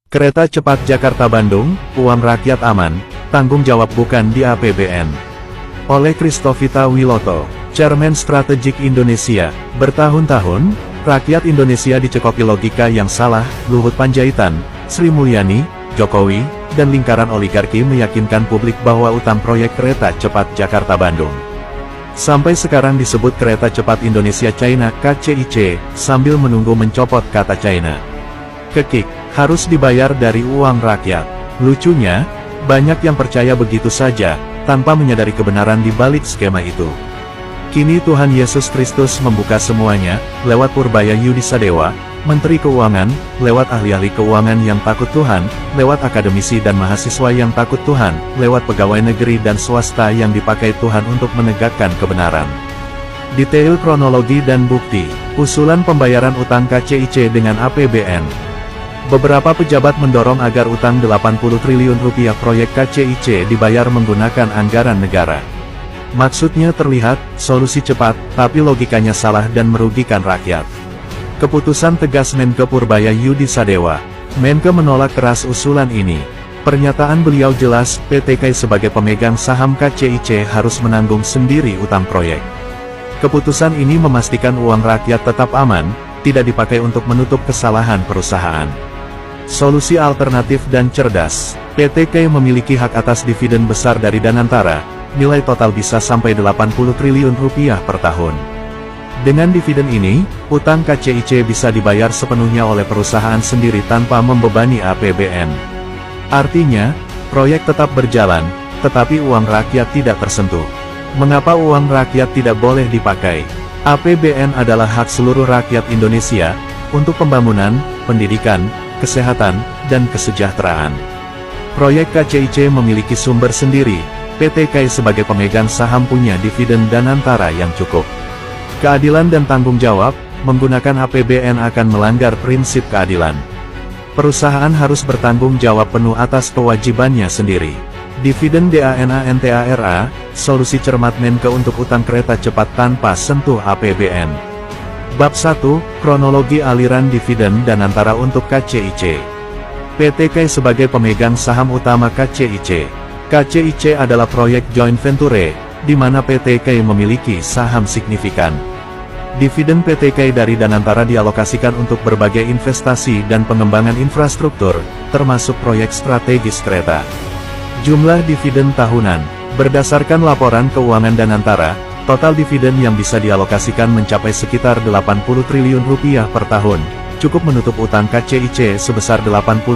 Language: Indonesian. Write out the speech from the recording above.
Kereta cepat Jakarta-Bandung, uang rakyat aman, tanggung jawab bukan di APBN. Oleh Christovita Wiloto, Chairman Strategik Indonesia. Bertahun-tahun, rakyat Indonesia dicekoki logika yang salah. Luhut Panjaitan, Sri Mulyani, Jokowi, dan lingkaran oligarki meyakinkan publik bahwa utang proyek kereta cepat Jakarta-Bandung sampai sekarang disebut Kereta Cepat Indonesia-China (KCIC), sambil menunggu mencopot kata China. Kekik, harus dibayar dari uang rakyat. Lucunya, banyak yang percaya begitu saja, tanpa menyadari kebenaran di balik skema itu. Kini Tuhan Yesus Kristus membuka semuanya, lewat Purbaya Yudisadewa, Menteri Keuangan, lewat ahli-ahli keuangan yang takut Tuhan, lewat akademisi dan mahasiswa yang takut Tuhan, lewat pegawai negeri dan swasta yang dipakai Tuhan untuk menegakkan kebenaran. Detail kronologi dan bukti, usulan pembayaran utang KCIC dengan APBN. Beberapa pejabat mendorong agar utang 80 triliun rupiah proyek KCIC dibayar menggunakan anggaran negara. Maksudnya terlihat, solusi cepat, tapi logikanya salah dan merugikan rakyat. Keputusan tegas Menke Purbaya Yudisadewa. Menke menolak keras usulan ini. Pernyataan beliau jelas, PT KAI sebagai pemegang saham KCIC harus menanggung sendiri utang proyek. Keputusan ini memastikan uang rakyat tetap aman, tidak dipakai untuk menutup kesalahan perusahaan. Solusi alternatif dan cerdas. PT KAI memiliki hak atas dividen besar dari Danantara, nilai total bisa sampai 80 triliun rupiah per tahun. Dengan dividen ini, utang KCIC bisa dibayar sepenuhnya oleh perusahaan sendiri tanpa membebani APBN. Artinya, proyek tetap berjalan, tetapi uang rakyat tidak tersentuh. Mengapa uang rakyat tidak boleh dipakai? APBN adalah hak seluruh rakyat Indonesia, untuk pembangunan, pendidikan, kesehatan, dan kesejahteraan. Proyek KCIC memiliki sumber sendiri, PT KAI sebagai pemegang saham punya dividen Danantara yang cukup. Keadilan dan tanggung jawab, menggunakan APBN akan melanggar prinsip keadilan. Perusahaan harus bertanggung jawab penuh atas kewajibannya sendiri. Dividen DANANTARA, solusi cermat Menke untuk utang kereta cepat tanpa sentuh APBN. Bab 1, kronologi aliran dividen Danantara untuk KCIC. PT KAI sebagai pemegang saham utama KCIC. KCIC adalah proyek joint venture, di mana PT KAI memiliki saham signifikan. Dividen PT KAI dari Danantara dialokasikan untuk berbagai investasi dan pengembangan infrastruktur, termasuk proyek strategis kereta. Jumlah dividen tahunan, berdasarkan laporan keuangan Danantara, total dividen yang bisa dialokasikan mencapai sekitar 80 triliun rupiah per tahun, cukup menutup utang KCIC sebesar 80